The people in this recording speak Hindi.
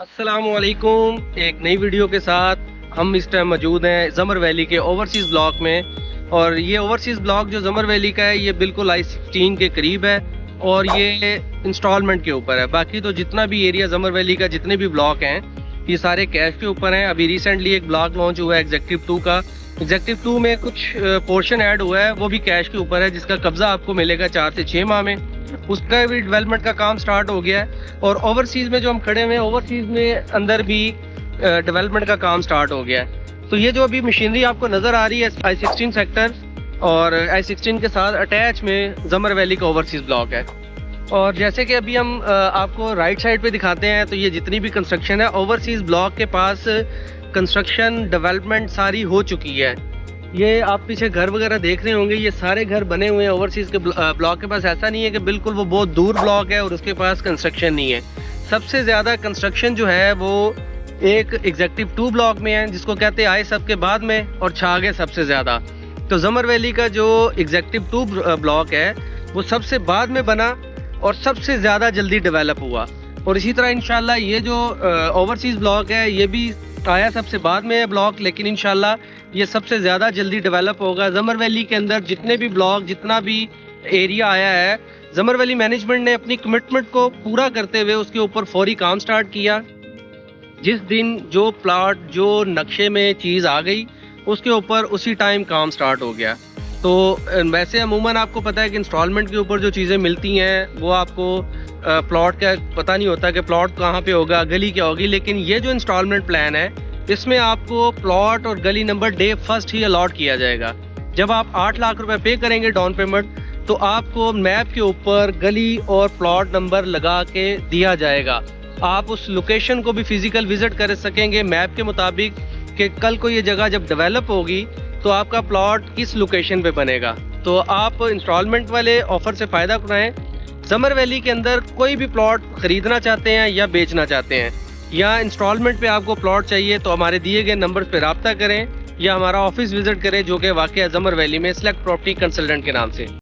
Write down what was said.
अस्सलामुअलैकुम। एक नई वीडियो के साथ हम इस टाइम मौजूद हैं ज़मर वैली के ओवरसीज़ ब्लॉक में। और ये ओवरसीज़ ब्लॉक जो ज़मर वैली का है ये बिल्कुल I-16 के करीब है और ये इंस्टॉलमेंट के ऊपर है। बाकी तो जितना भी एरिया ज़मर वैली का जितने भी ब्लॉक हैं ये सारे कैश के ऊपर हैं। अभी रिसेंटली एक ब्लॉक लॉन्च हुआ है एग्जेक्टिव 2 का। एग्जेक्टिव 2 में कुछ पोर्शन ऐड हुआ है, वो भी कैश के ऊपर है, जिसका कब्जा आपको मिलेगा 4 से 6 माह में। उसका भी डेवलपमेंट का काम स्टार्ट हो गया है। और ओवरसीज़ में जो हम खड़े हुए हैं, ओवरसीज़ में अंदर भी डेवलपमेंट का काम स्टार्ट हो गया है। तो ये जो अभी मशीनरी आपको नज़र आ रही है I-16 सेक्टर और I-16 के साथ अटैच में ज़मर वैली का ओवरसीज़ ब्लॉक है। और जैसे कि अभी हम आपको राइट साइड पे दिखाते हैं, तो ये जितनी भी कंस्ट्रक्शन है ओवरसीज़ ब्लॉक के पास कंस्ट्रक्शन डेवलपमेंट सारी हो चुकी है। ये आप पीछे घर वगैरह देख रहे होंगे, ये सारे घर बने हुए हैं ओवरसीज़ के ब्लॉक के पास। ऐसा नहीं है कि बिल्कुल वो बहुत दूर ब्लॉक है और उसके पास कंस्ट्रक्शन नहीं है। सबसे ज़्यादा कंस्ट्रक्शन जो है वो एक एग्जेक्टिव 2 ब्लॉक में है, जिसको कहते हैं आए सबके बाद में और छा गए सबसे ज़्यादा। तो ज़मर वैली का जो एग्जेक्टिव 2 ब्लॉक है वो सबसे बाद में बना और सबसे ज़्यादा जल्दी डेवलप हुआ। और इसी तरह इंशाल्लाह ये जो ओवरसीज़ ब्लॉक है ये भी आया सबसे बाद में है ब्लॉक, लेकिन इंशाल्लाह ये सबसे ज़्यादा जल्दी डेवलप होगा। ज़मर वैली के अंदर जितने भी ब्लॉक, जितना भी एरिया आया है, ज़मर वैली मैनेजमेंट ने अपनी कमिटमेंट को पूरा करते हुए उसके ऊपर फौरी काम स्टार्ट किया। जिस दिन जो प्लाट, जो नक्शे में चीज़ आ गई, उसके ऊपर उसी टाइम काम स्टार्ट हो गया। तो वैसे अमूमन आपको पता है कि इंस्टॉलमेंट के ऊपर जो चीज़ें मिलती हैं वो आपको प्लॉट का पता नहीं होता कि प्लॉट कहाँ पे होगा, गली क्या होगी। लेकिन ये जो इंस्टॉलमेंट प्लान है इसमें आपको प्लॉट और गली नंबर डे फर्स्ट ही अलॉट किया जाएगा। जब आप 8 लाख रुपए पे करेंगे डाउन पेमेंट, तो आपको मैप के ऊपर गली और प्लॉट नंबर लगा के दिया जाएगा। आप उस लोकेशन को भी फिजिकल विजिट कर सकेंगे मैप के मुताबिक कि कल को ये जगह जब डेवलप होगी तो आपका प्लॉट किस लोकेशन पे बनेगा। तो आप इंस्टॉलमेंट वाले ऑफर से फ़ायदा उठाएं। ज़मर वैली के अंदर कोई भी प्लॉट खरीदना चाहते हैं या बेचना चाहते हैं या इंस्टॉलमेंट पे आपको प्लॉट चाहिए, तो हमारे दिए गए नंबर पे रब्ता करें या हमारा ऑफिस विजिट करें, जो कि वाक़ है ज़मर वैली में सेलेक्ट प्रॉपर्टी कंसल्टेंट के नाम से।